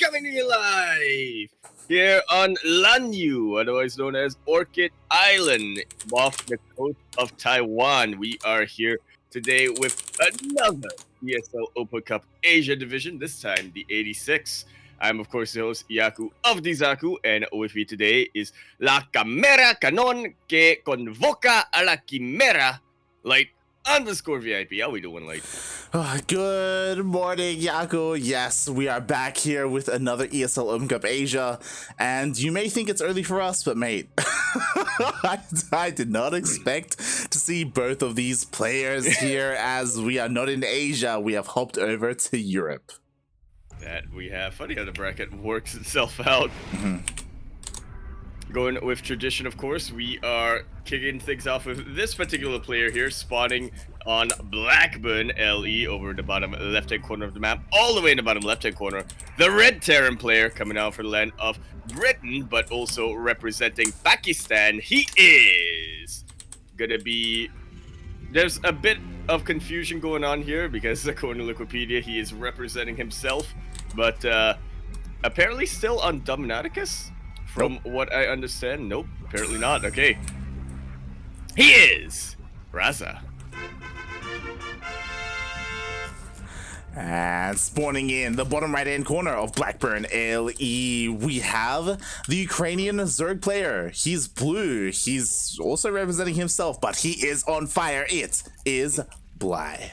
coming to you live here on Lanyu, otherwise known as Orchid Island, off the coast of Taiwan. We are here today with another ESL Open Cup Asia division, this time the 86. I'm, of course, the host, Yaku of Dizaku, and with me today is La Camera Canon que convoca a la Quimera, Light _VIP. How we doing, Light? Good morning, Yaku. Yes, we are back here with another ESL Open Cup Asia, and you may think it's early for us, but mate, I did not expect to see both of these players here, as we are not in Asia. We have hopped over to Europe. That we have. Funny how the bracket works itself out. Going with tradition, of course, we are kicking things off with this particular player here, spawning on Blackburn LE over the bottom left-hand corner of the map, all the way in the bottom left-hand corner. The Red Terran player coming out for the land of Britain, but also representing Pakistan. He is gonna be... There's a bit of confusion going on here because according to Wikipedia, he is representing himself, but apparently still on Dominaticus. From what I understand, nope, apparently not. Okay. He is Raza. And spawning in the bottom right-hand corner of Blackburn LE, we have the Ukrainian Zerg player. He's blue. He's also representing himself, but he is on fire. It is Bly.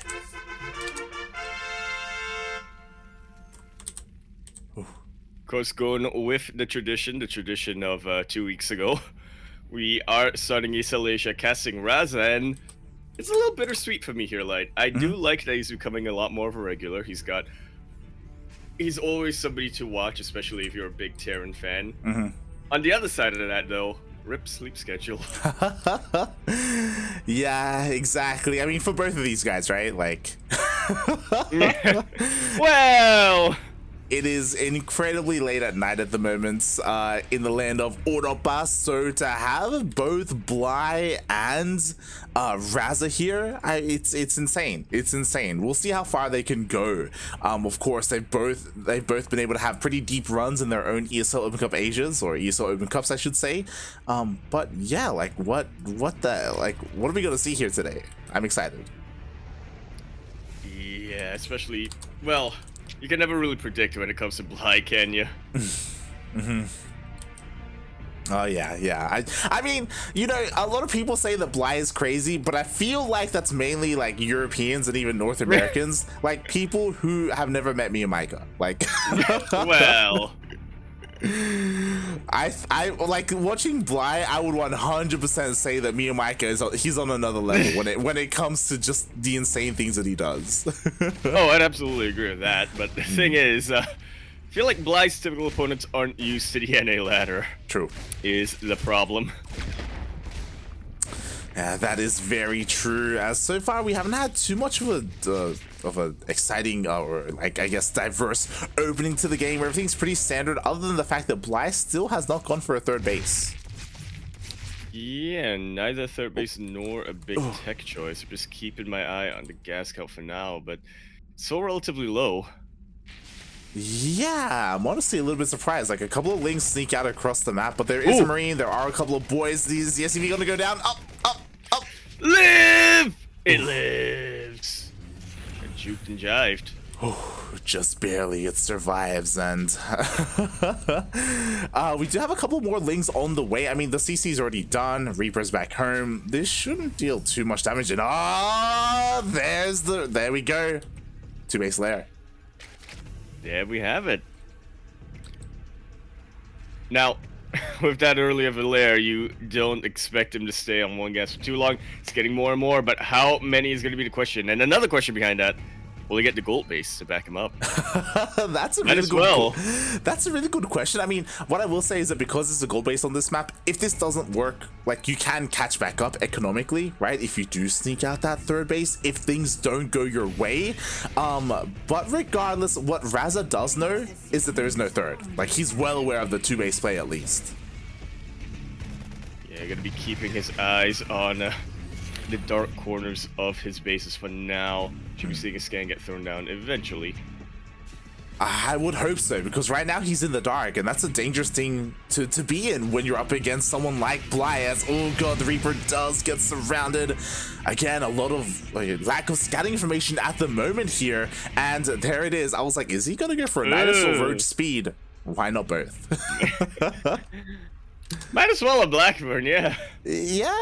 Of course, going with the tradition of 2 weeks ago, we are starting ESL Asia casting Raza, and it's a little bittersweet for me here, Light. I do like that he's becoming a lot more of a regular. He's always somebody to watch, especially if you're a big Terran fan. On the other side of that, though, rip sleep schedule. Yeah, exactly. I mean, for both of these guys, right? Like, well... It is incredibly late at night at the moment in the land of Europa, so to have both Bly and Raza here, it's insane. It's insane. We'll see how far they can go. Of course, they've both been able to have pretty deep runs in their own ESL Open Cup Asias, or ESL Open Cups, I should say. But yeah, like what are we gonna see here today? I'm excited. Yeah, especially, well, you can never really predict when it comes to Bly, can you? Oh yeah. I mean, you know, a lot of people say that Bly is crazy, but I feel like that's mainly like Europeans and even North Americans, like people who have never met Miyamika. Like, well, I like watching Bly. I would 100% say that Miyamika he's on another level when it comes to just the insane things that he does. Oh, I'd absolutely agree with that. But the thing is, I feel like Bly's typical opponents aren't used to the NA ladder. True. Is the problem. Yeah, that is very true. As so far, we haven't had too much of a exciting or like, I guess, diverse opening to the game. Everything's pretty standard, other than the fact that Bly still has not gone for a third base. Yeah, neither third base nor a big tech choice. I'm just keeping my eye on the gas count for now, but it's still relatively low. Yeah, I'm honestly a little bit surprised. Like, a couple of links sneak out across the map, but there is a Marine. There are a couple of boys. These the SCV gonna go down. Up. Live! It lives. And juked and jived. Oh, just barely. It survives, and we do have a couple more lings on the way. I mean, the CC's already done. Reaper's back home. This shouldn't deal too much damage. And there we go. 2-base layer. There we have it. Now, with that early of a layer, you don't expect him to stay on one gas for too long. It's getting more and more, but how many is going to be the question? And another question behind that, will he get the gold base to back him up? That's a really good question. I mean, what I will say is that because it's a gold base on this map, if this doesn't work, like, you can catch back up economically, right? If you do sneak out that third base, if things don't go your way. But regardless, what Raza does know is that there is no third. Like, he's well aware of the 2-base play at least. Yeah, gonna be keeping his eyes on the dark corners of his bases for now. Should be seeing a scan get thrown down eventually. I would hope so, because right now he's in the dark, and that's a dangerous thing to be in when you're up against someone like Bly, as, oh god, the Reaper does get surrounded. Again, a lot of lack of scouting information at the moment here, and there it is. I was like, is he gonna go for a Nidus or Roach speed? Why not both? Might as well a Blackburn, yeah. Yeah.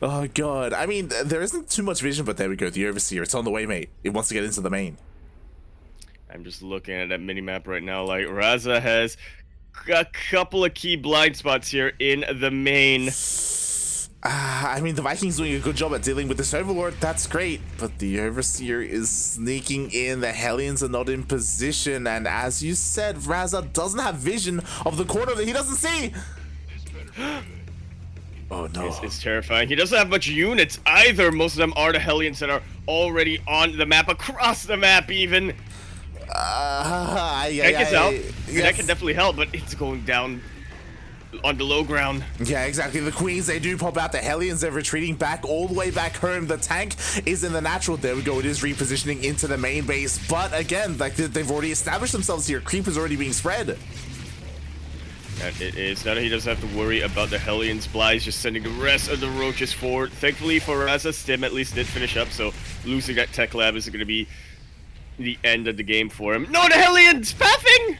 Oh god, I mean, there isn't too much vision, but there we go, the Overseer, it's on the way, mate. It wants to get into the main. I'm just looking at that mini-map right now, like, Raza has a couple of key blind spots here in the main. I mean, the Vikings doing a good job at dealing with this Overlord, that's great, but the Overseer is sneaking in, the Hellions are not in position, and as you said, Raza doesn't have vision of the corner that he doesn't see! Oh no. It's terrifying. He doesn't have much units either. Most of them are the Hellions that are already on the map, across the map even. That gets out. Yes. That can definitely help, but it's going down on the low ground. Yeah, exactly. The Queens, they do pop out. The Hellions, they're retreating back all the way back home. The tank is in the natural. There we go. It is repositioning into the main base. But again, like they've already established themselves here. Creep is already being spread. And it is. Now that he doesn't have to worry about the Hellions, Bly's just sending the rest of the Roaches forward. Thankfully for Raza, Stim at least did finish up, so losing that Tech Lab is going to be the end of the game for him. No, the Hellions! Pathing!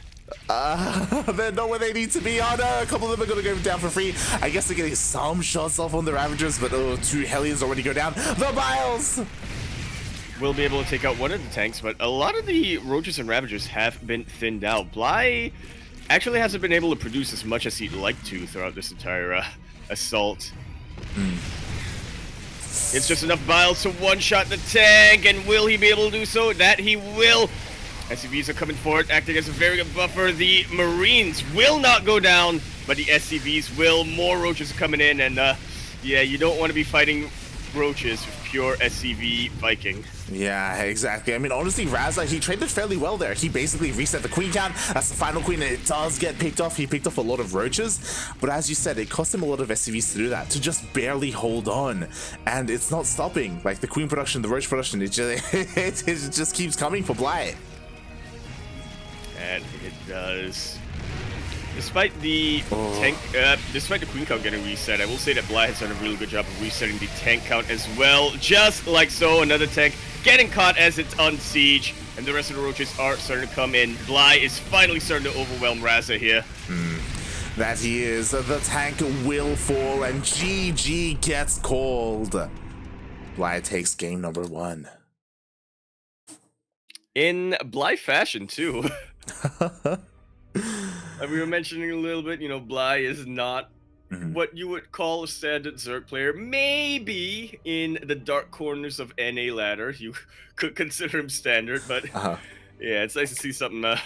They're not where they need to be. Oh no, a couple of them are going to go down for free. I guess they're getting some shots off on the Ravagers, but oh, 2 Hellions already go down. The Biles! Will be able to take out one of the tanks, but a lot of the Roaches and Ravagers have been thinned out. Bly actually hasn't been able to produce as much as he'd like to throughout this entire assault. It's just enough Biles to one-shot the tank, and will he be able to do so? That he will. SCVs are coming forward, acting as a very good buffer. The Marines will not go down, but the SCVs will. More Roaches are coming in, and yeah, you don't want to be fighting Roaches with pure SCV Viking. Yeah, exactly. I mean, honestly, Raza, he traded fairly well there. He basically reset the queen count. That's the final queen, and it does get picked off. He picked off a lot of Roaches, but as you said, it cost him a lot of SCVs to do that, to just barely hold on. And it's not stopping. Like, the queen production, the Roach production, it just keeps coming for Bly. And it does. Despite the tank, despite the queen count getting reset, I will say that Bly has done a really good job of resetting the tank count as well. Just like so, another tank getting caught as it's on siege, and the rest of the Roaches are starting to come in. Bly is finally starting to overwhelm Raza here. That he is. The tank will fall, and GG gets called. Bly takes game number 1. In Bly fashion, too. We were mentioning a little bit, you know, Bly is not what you would call a standard Zerg player. Maybe in the dark corners of NA ladder, you could consider him standard, but yeah, it's nice to see something a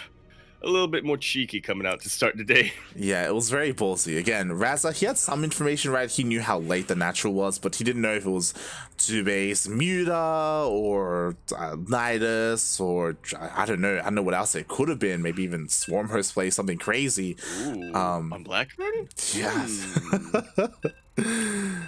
little bit more cheeky coming out to start the day. Yeah, it was very ballsy. Again, Raza, he had some information, right? He knew how late the natural was, but he didn't know if it was 2-base Muta or Nidus or I don't know what else it could have been. Maybe even Swarm Host play something crazy. Ooh, on Blackburn? Yes.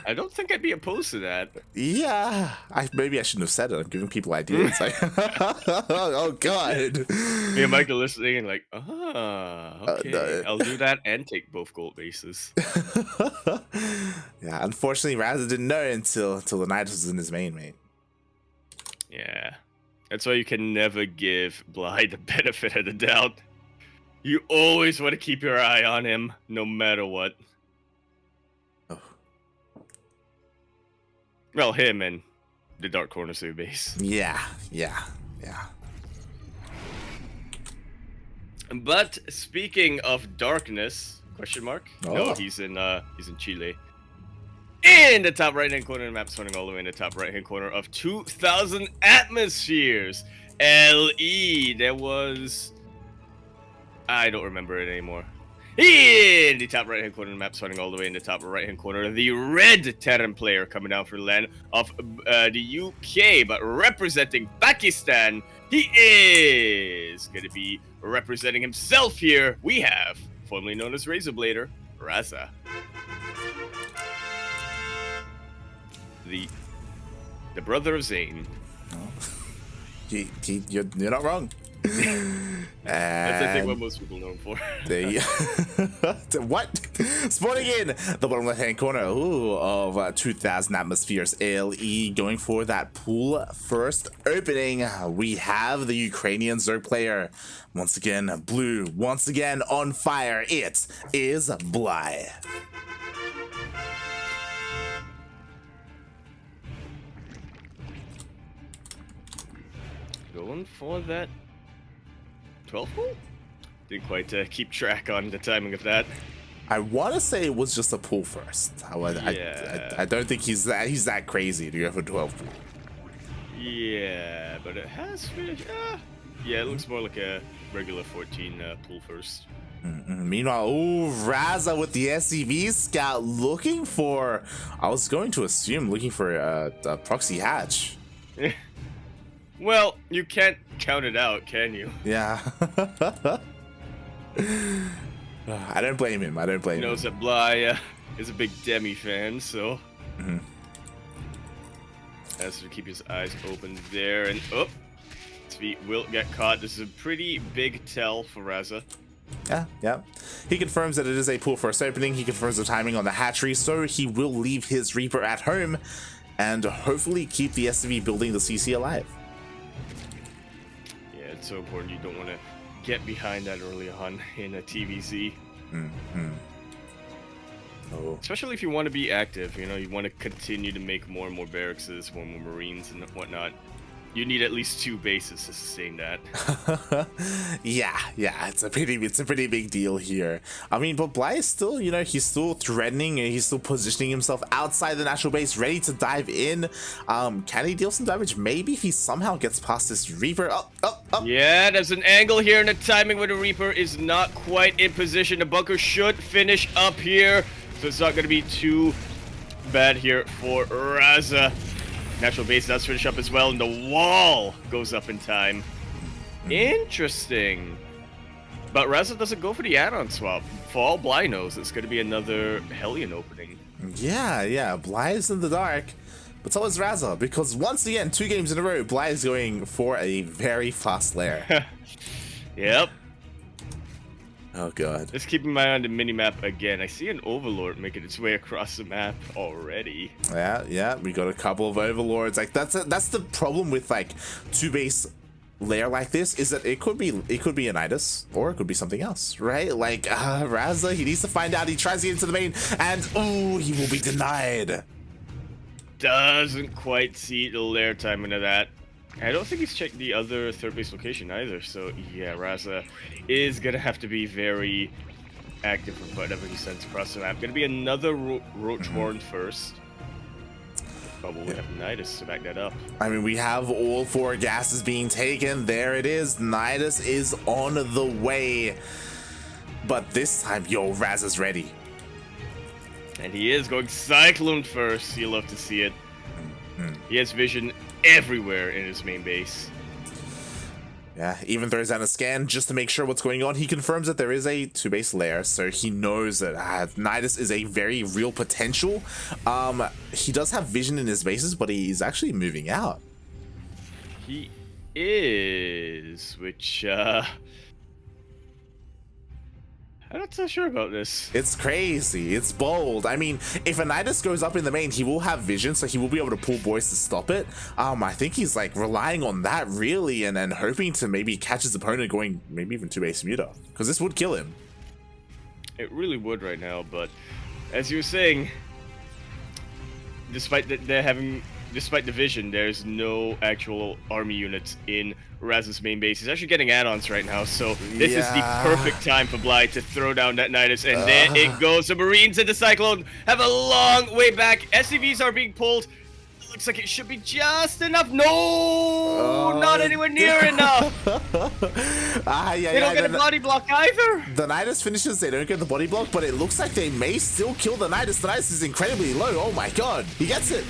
I don't think I'd be opposed to that. Yeah, maybe I shouldn't have said it. I'm giving people ideas. Like, oh god. Me and Michael listening and like, okay, no. I'll do that and take both gold bases. Yeah, unfortunately, Raza didn't know until the night was in his main, mate. Yeah, that's why you can never give Bly the benefit of the doubt. You always want to keep your eye on him, no matter what. Well, him and the dark corners of your base. Yeah. But speaking of darkness, question mark? Oh. No, he's in Chile. In the top right-hand corner of the map, starting all the way in the top right-hand corner of 2,000 atmospheres. LE, there was... I don't remember it anymore. In the top right-hand corner of the map, starting all the way in the top right-hand corner, the red Terran player coming down from the land of the UK, but representing Pakistan, he is going to be representing himself here. We have, formerly known as Razorblader, Raza. The brother of Zane. You're not wrong. That's I think what most people know him for. What? Spawning in the bottom left-hand corner of 2000 Atmospheres ALE, going for that pool first opening. We have the Ukrainian Zerg player. Once again, blue. Once again, on fire. It is Bly. Going for that 12 pool? Didn't quite keep track on the timing of that. I want to say it was just a pool first. I don't think he's that crazy to go for 12 pool. Yeah, but it has finished. Yeah, it looks more like a regular 14 pool first. Meanwhile, Raza with the SCV scout looking for, I was going to assume looking for a proxy hatch. Well, you can't count it out, can you? Yeah. I don't blame him. He knows that Bly is a big Demi fan, so has to keep his eyes open there. And Zv will get caught. This is a pretty big tell for Raza. Yeah. He confirms that it is a pool first opening. He confirms the timing on the hatchery, so he will leave his Reaper at home and hopefully keep the SCV building the CC alive. It's so important. You don't want to get behind that early on in a TVZ. Especially if you want to be active, you know, you want to continue to make more and more barracks, more and more marines and whatnot. You need at least 2 bases to sustain that. yeah, it's a pretty big deal here. I mean, but Bly is still, you know, he's still threatening and he's still positioning himself outside the natural base, ready to dive in. Can he deal some damage? Maybe if he somehow gets past this Reaper. Yeah, there's an angle here, and the timing with the Reaper is not quite in position. The bunker should finish up here, so it's not going to be too bad here for Raza. Natural base does finish up as well, and the wall goes up in time. Interesting. But Raza doesn't go for the add-on swap. For all Bly knows, it's going to be another Hellion opening. Yeah. Bly is in the dark, but so is Raza, because once again, 2 games in a row, Bly is going for a very fast lair. Yep. Oh god. Just keeping my eye on the minimap again. I see an Overlord making its way across the map already. Yeah, we got a couple of Overlords. Like that's the problem with like 2 base lair like this, is that it could be a Nidus or it could be something else, right? Like Raza, he needs to find out. He tries to get into the main, and he will be denied. Doesn't quite see the lair timing of that. I don't think he's checked the other 3rd base location either, so yeah, Raza is gonna have to be very active with whatever he sends across the map. Gonna be another Roach Warren first. But we'll have Nidus to back that up. I mean, we have all 4 gases being taken. There it is. Nidus is on the way. But this time, Raza's ready. And he is going Cyclone first. You love to see it. He has vision everywhere in his main base. Yeah, even throws down a scan just to make sure what's going on. He confirms that there is a 2-base lair, so he knows that Nidus is a very real potential. He does have vision in his bases, but he's actually moving out. He is, which I'm not so sure about this. It's crazy. It's bold. I mean, if a Nidus goes up in the main, he will have vision, so he will be able to pull boys to stop it. I think he's like relying on that really, and then hoping to maybe catch his opponent going maybe even 2-base muta, because this would kill him. It really would right now, but as you were saying, despite the vision, there's no actual army units in Raza's main base. He's actually getting add-ons right now, so this is the perfect time for Bly to throw down that Nidus, and then it goes. The Marines and the Cyclone have a long way back. SCVs are being pulled. Looks like it should be just enough. No, not anywhere near enough. They don't get a body block either. The Nidus finishes, they don't get the body block, but it looks like they may still kill the Nidus. The Nidus is incredibly low. Oh my god, he gets it.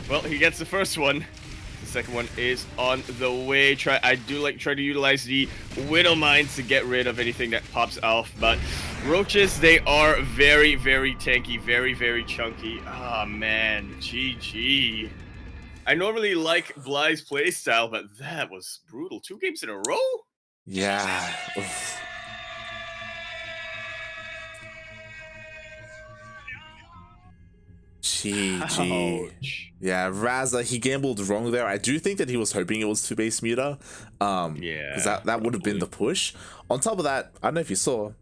Well, he gets the first one. The second one is on the way. I do try to utilize the Widow Mines to get rid of anything that pops off, but Roaches, they are very, very tanky, very, very chunky. Ah, man, GG. I normally like Bly's playstyle, but that was brutal. 2 games in a row? Yeah. Oof. GG. Ouch. Yeah, Raza, he gambled wrong there. I do think that he was hoping it was 2-base meter. Because Yeah, that would have been the probably. push. On top of that, I don't know if you saw,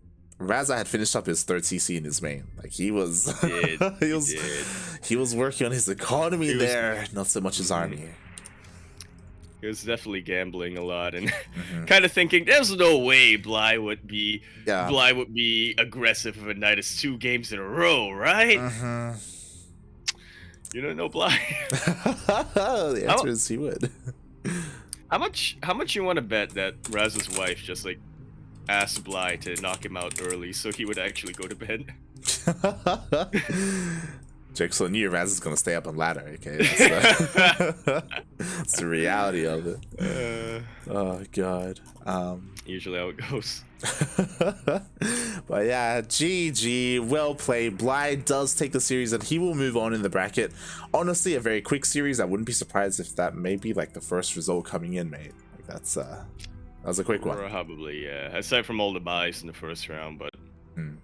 Raza had finished up his 3rd CC in his main. Like he was Did. he He was did. he was working on his economy He was- there, not so much his army. He was definitely gambling a lot and Mhm. kind of thinking, there's no way Bly would be Yeah. aggressive if a night is 2 games in a row, right? Mhm. You don't know Bly. The answer is he would. How much you want to bet that Raz's wife just like asked Bly to knock him out early so he would actually go to bed? Joke's on you, Raz is gonna stay up on ladder, okay? That's the reality of it. Oh god. Usually how it goes. But yeah, GG, well played. Bly does take the series and he will move on in the bracket. Honestly, a very quick series. I wouldn't be surprised if that may be like the first result coming in, mate. Like that was a quick one. Probably, yeah. Aside from all the buys in the first round, but Hmm.